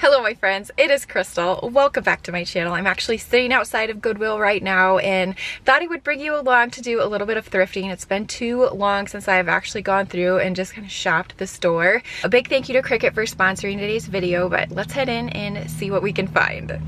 Hello my friends, it is Crystal. Welcome back to my channel. I'm actually sitting outside of Goodwill right now and thought I would bring you along to do a little bit of thrifting. It's been too long since I've actually gone through and just kind of shopped the store. A big thank you to Cricut for sponsoring today's video, but let's head in and see what we can find.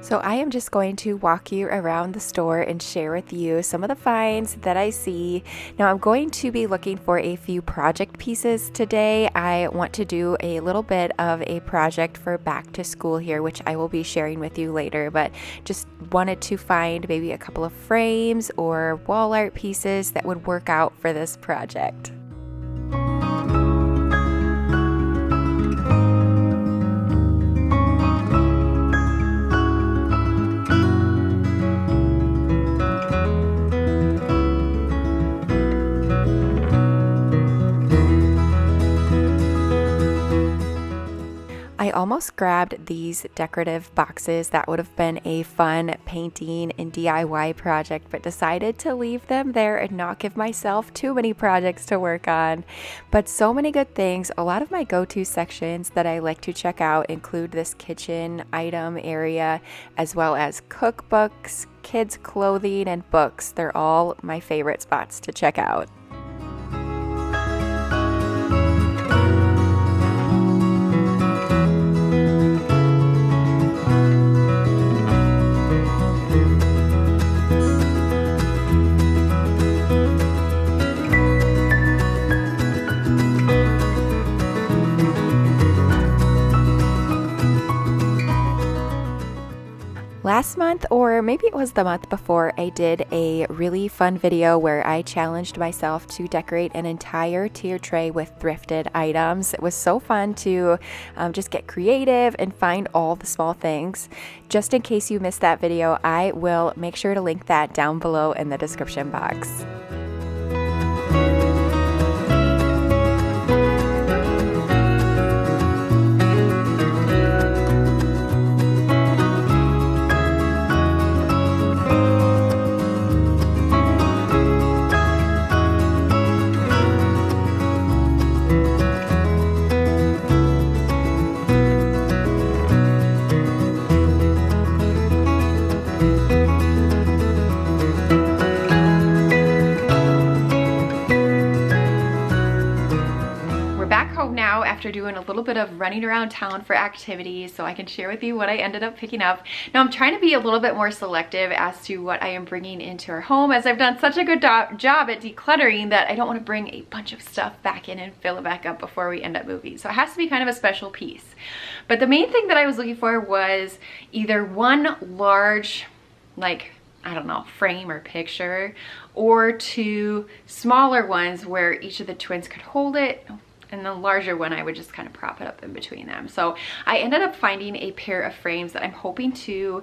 So I am just going to walk you around the store and share with you some of the finds that I see. Now I'm going to be looking for a few project pieces today. I want to do a little bit of a project for back to school here, which I will be sharing with you later, but just wanted to find maybe a couple of frames or wall art pieces that would work out for this project. I almost grabbed these decorative boxes. That would have been a fun painting and DIY project, but decided to leave them there and not give myself too many projects to work on. But so many good things. A lot of my go-to sections that I like to check out include this kitchen item area, as well as cookbooks, kids' clothing, and books. They're all my favorite spots to check out. Last month, or maybe it was the month before, I did a really fun video where I challenged myself to decorate an entire tier tray with thrifted items. It was so fun to just get creative and find all the small things. Just in case you missed that video, I will make sure to link that down below in the description box. Now after doing a little bit of running around town for activities, so I can share with you what I ended up picking up. Now I'm trying to be a little bit more selective as to what I am bringing into our home, as I've done such a good job at decluttering that I don't want to bring a bunch of stuff back in and fill it back up before we end up moving. So it has to be kind of a special piece. But the main thing that I was looking for was either one large, like, I don't know, frame or picture, or two smaller ones where each of the twins could hold it. And the larger one, I would just kind of prop it up in between them. So I ended up finding a pair of frames that I'm hoping to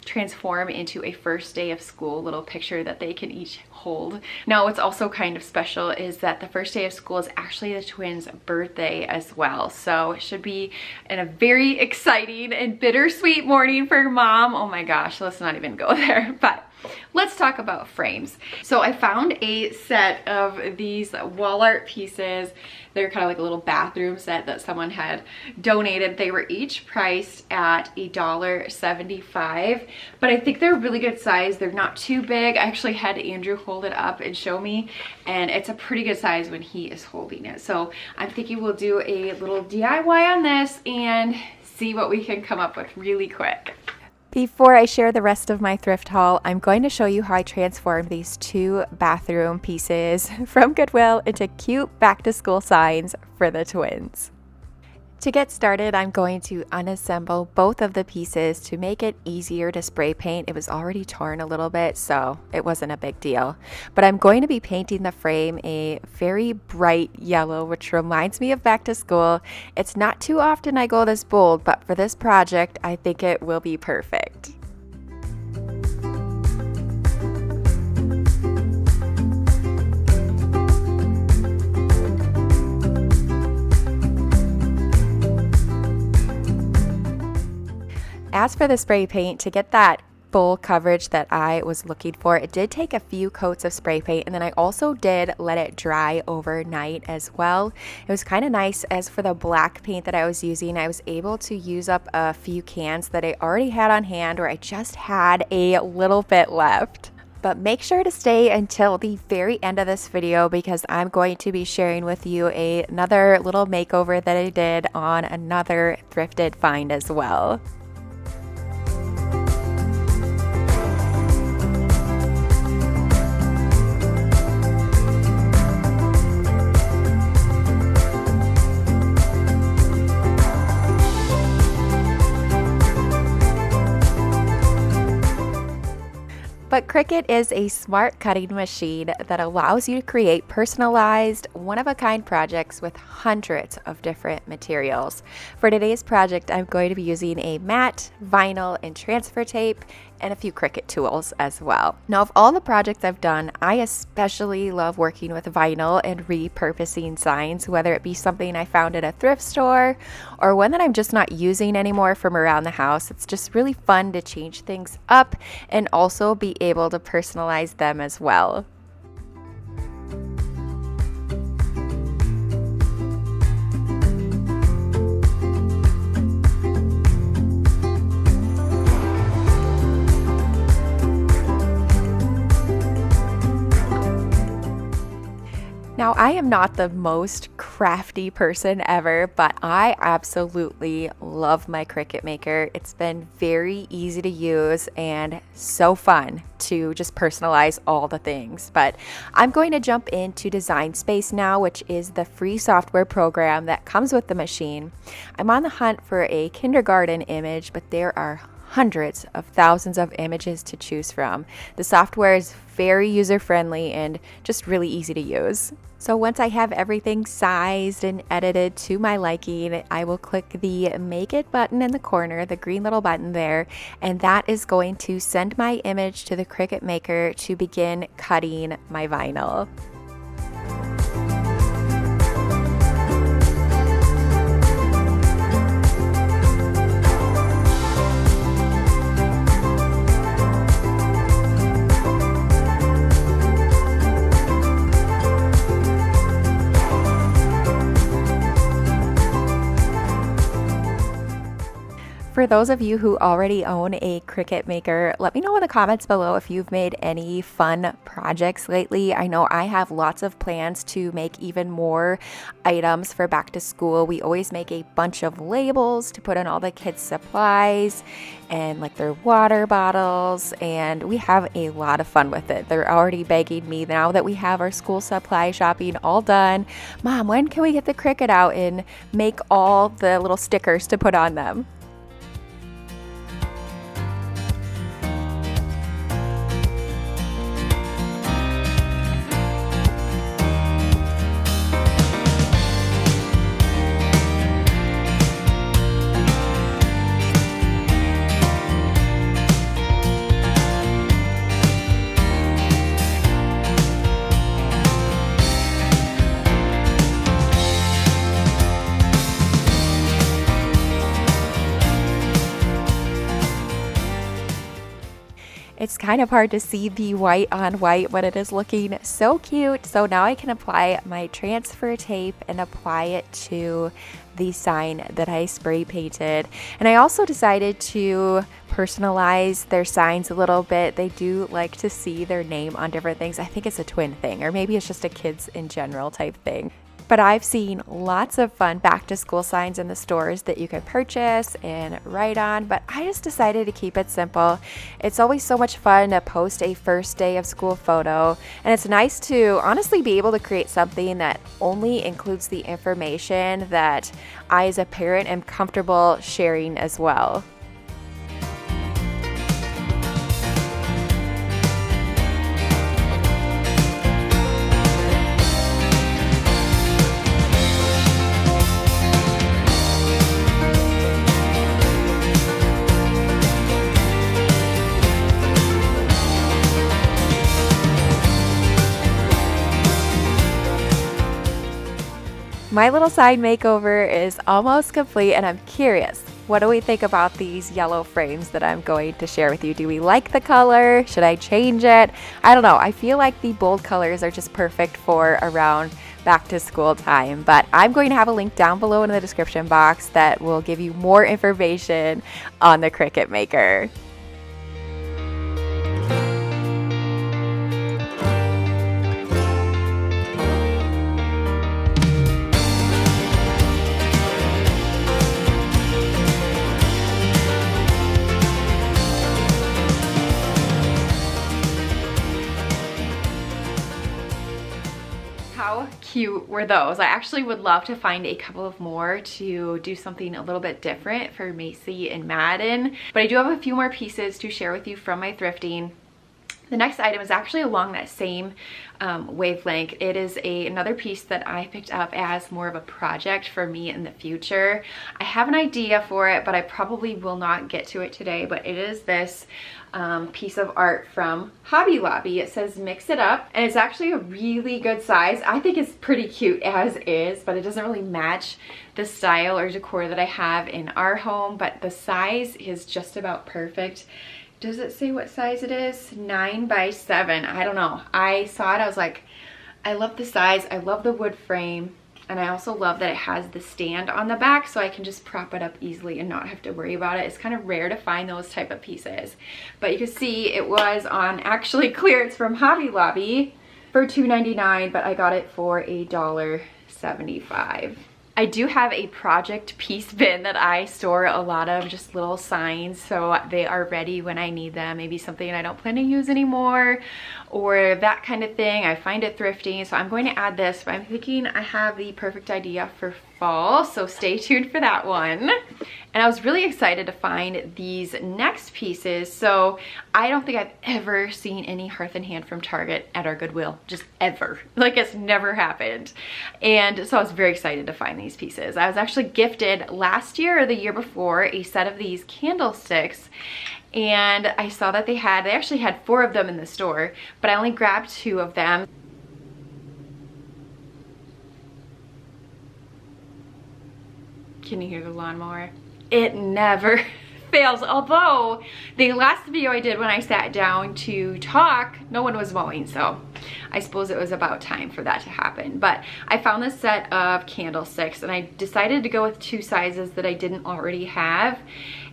transform into a first day of school little picture that they can each hold. Now what's also kind of special is that the first day of school is actually the twins' birthday as well. So it should be a very exciting and bittersweet morning for mom. Oh my gosh, let's not even go there. But let's talk about frames. So I found a set of these wall art pieces. They're kind of like a little bathroom set that someone had donated. They were each priced at $1.75, but I think they're a really good size. They're not too big. I actually had Andrew hold it up and show me, and it's a pretty good size when he is holding it. So I'm thinking we'll do a little DIY on this and see what we can come up with really quick. Before I share the rest of my thrift haul, I'm going to show you how I transformed these two bathroom pieces from Goodwill into cute back-to-school signs for the twins. To get started, I'm going to unassemble both of the pieces to make it easier to spray paint. It was already torn a little bit, so it wasn't a big deal. But I'm going to be painting the frame a very bright yellow, which reminds me of back to school. It's not too often I go this bold, but for this project, I think it will be perfect. as for the spray paint, to get that full coverage that I was looking for, it did take a few coats of spray paint, and then I also did let it dry overnight as well. It was kind of nice. As for the black paint that I was using, I was able to use up a few cans that I already had on hand, or I just had a little bit left. But make sure to stay until the very end of this video, because I'm going to be sharing with you another little makeover that I did on another thrifted find as well. But Cricut is a smart cutting machine that allows you to create personalized, one-of-a-kind projects with hundreds of different materials. For today's project, I'm going to be using a mat, vinyl, and transfer tape, and a few Cricut tools as well. Now, of all the projects I've done, I especially love working with vinyl and repurposing signs, whether it be something I found at a thrift store or one that I'm just not using anymore from around the house. It's just really fun to change things up and also be able to personalize them as well. Now, I am not the most crafty person ever, but I absolutely love my Cricut Maker. It's been very easy to use and so fun to just personalize all the things. But I'm going to jump into Design Space now, which is the free software program that comes with the machine. I'm on the hunt for a kindergarten image, but there are hundreds of thousands of images to choose from. The software is very user-friendly and just really easy to use. So once I have everything sized and edited to my liking, I will click the Make It button in the corner, the green little button there, and that is going to send my image to the Cricut Maker to begin cutting my vinyl. For those of you who already own a Cricut Maker, let me know in the comments below if you've made any fun projects lately. I know I have lots of plans to make even more items for back to school. We always make a bunch of labels to put on all the kids' supplies and like their water bottles, and we have a lot of fun with it. They're already begging me now that we have our school supply shopping all done. Mom, when can we get the Cricut out and make all the little stickers to put on them? It's kind of hard to see the white on white, but it is looking so cute. So now I can apply my transfer tape and apply it to the sign that I spray painted. And I also decided to personalize their signs a little bit. They do like to see their name on different things. I think it's a twin thing, or maybe it's just a kids in general type thing. But I've seen lots of fun back to school signs in the stores that you can purchase and write on, but I just decided to keep it simple. It's always so much fun to post a first day of school photo, and it's nice to honestly be able to create something that only includes the information that I as a parent am comfortable sharing as well. My little side makeover is almost complete, and I'm curious, What do we think about these yellow frames that I'm going to share with you? Do we like the color? Should I change it? I don't know. I feel like the bold colors are just perfect for around back to school time, but I'm going to have a link down below in the description box that will give you more information on the Cricut maker. How cute were those? I actually would love to find a couple of more to do something a little bit different for Macy and Madden, but I do have a few more pieces to share with you from my thrifting. The next item is actually along that same wavelength. It is another piece that I picked up as more of a project for me in the future. I have an idea for it, but I probably will not get to it today, but it is this piece of art from Hobby Lobby. It says mix it up, and it's actually a really good size. I think it's pretty cute as is, but it doesn't really match the style or decor that I have in our home, but the size is just about perfect. Does it say what size it is? 9 by 7. I don't know. I saw it, I was like, I love the size, I love the wood frame, and I also love that it has the stand on the back so I can just prop it up easily and not have to worry about it. It's kind of rare to find those type of pieces. But you can see it was on actually clearance from Hobby Lobby for $2.99, but I got it for $1.75. I do have a project piece bin that I store a lot of just little signs so they are ready when I need them. Maybe something I don't plan to use anymore or that kind of thing. I find it thrifting, so I'm going to add this, but I'm thinking I have the perfect idea for fall, so stay tuned for that one. And I was really excited to find these next pieces. So I don't think I've ever seen any Hearth and Hand from Target at our Goodwill, just ever. Like, it's never happened. And so I was very excited to find these pieces. I was actually gifted last year or the year before a set of these candlesticks, and I saw that they actually had 4 of them in the store, but I only grabbed 2 of them. Can you hear the lawnmower? It never fails. Although the last video I did when I sat down to talk, no one was mowing, so I suppose it was about time for that to happen. But I found this set of candlesticks and I decided to go with 2 sizes that I didn't already have.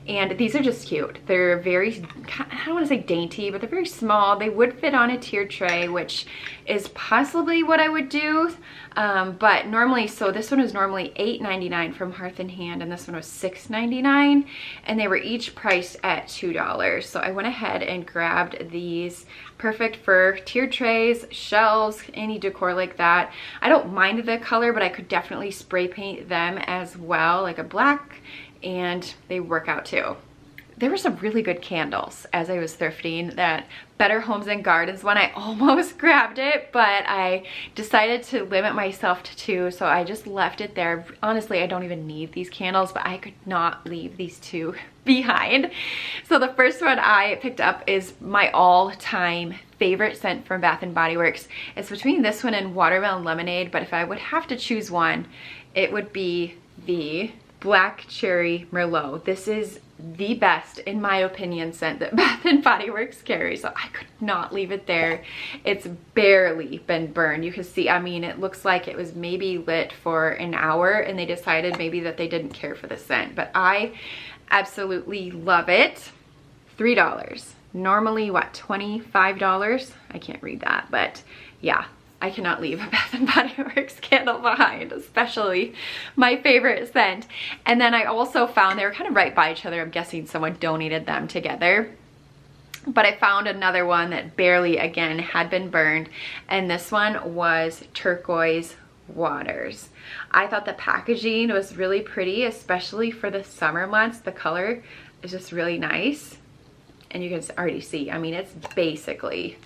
And these are just cute. They're very, I don't want to say dainty, but they're very small. They would fit on a tiered tray, which is possibly what I would do. But normally, so this one was normally $8.99 from Hearth and Hand, and this one was $6.99, and they were each priced at $2. So I went ahead and grabbed these. Perfect for tiered trays, shelves, any decor like that. I don't mind the color, but I could definitely spray paint them as well, like a black, and they work out too. There were some really good candles as I was thrifting. That Better Homes and Gardens one, I almost grabbed it, but I decided to limit myself to 2, so I just left it there. Honestly, I don't even need these candles, but I could not leave these 2 behind. So the first one I picked up is my all-time favorite scent from Bath & Body Works. It's between this one and Watermelon Lemonade, but if I would have to choose one, it would be the Black Cherry Merlot. This is the best, in my opinion, scent that Bath & Body Works carries, so I could not leave it there. It's barely been burned. You can see, I mean, it looks like it was maybe lit for an hour and they decided maybe that they didn't care for the scent, but I absolutely love it. $3. Normally, what, $25? I can't read that, but yeah. I cannot leave a Bath & Body Works candle behind, especially my favorite scent. And then I also found they were kind of right by each other. I'm guessing someone donated them together. But I found another one that barely, again, had been burned. And this one was Turquoise Waters. I thought the packaging was really pretty, especially for the summer months. The color is just really nice. And you can already see, I mean, it's basically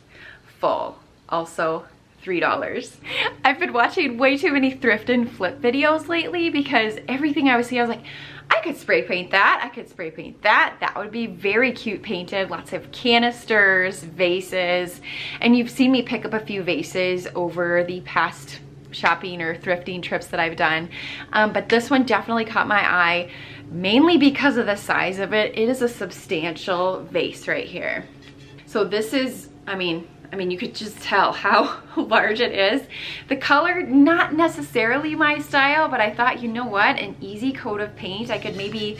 full. Also, $3. I've been watching way too many thrift and flip videos lately because everything I was seeing, I was like, I could spray paint that, I could spray paint that. That would be very cute painted. Lots of canisters, vases, and you've seen me pick up a few vases over the past shopping or thrifting trips that I've done. But this one definitely caught my eye, mainly because of the size of it. It is a substantial vase right here. So this is, I mean, you could just tell how large it is. The color, not necessarily my style, but I thought, you know what, an easy coat of paint, I could maybe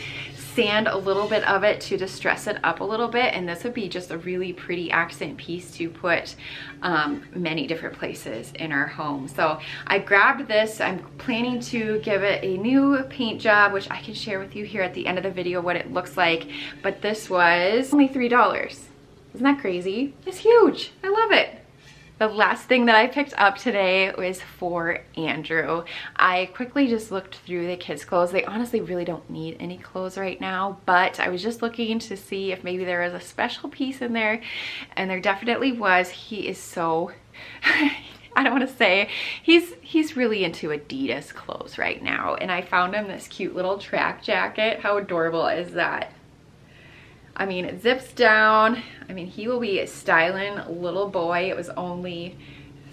sand a little bit of it to distress it up a little bit, and this would be just a really pretty accent piece to put many different places in our home. So I grabbed this. I'm planning to give it a new paint job, which I can share with you here at the end of the video what it looks like, but this was only $3. Isn't that crazy? It's huge. I love it. The last thing that I picked up today was for Andrew. I quickly just looked through the kids' clothes. They honestly really don't need any clothes right now, but I was just looking to see if maybe there was a special piece in there, and there definitely was. He is so, I don't want to say, he's really into Adidas clothes right now, and I found him this cute little track jacket. How adorable is that? I mean, it zips down. I mean, he will be a styling little boy. It was only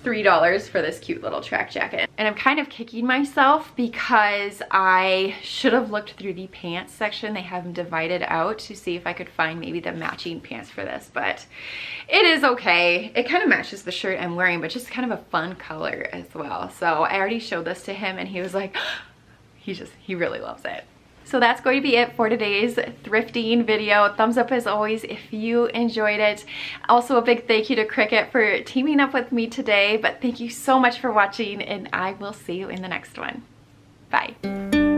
$3 for this cute little track jacket. And I'm kind of kicking myself because I should have looked through the pants section. They have them divided out to see if I could find maybe the matching pants for this, but it is okay. It kind of matches the shirt I'm wearing, but just kind of a fun color as well. So I already showed this to him and he was like, he really loves it. So that's going to be it for today's thrifting video. Thumbs up as always if you enjoyed it. Also a big thank you to Cricut for teaming up with me today, but thank you so much for watching and I will see you in the next one. Bye.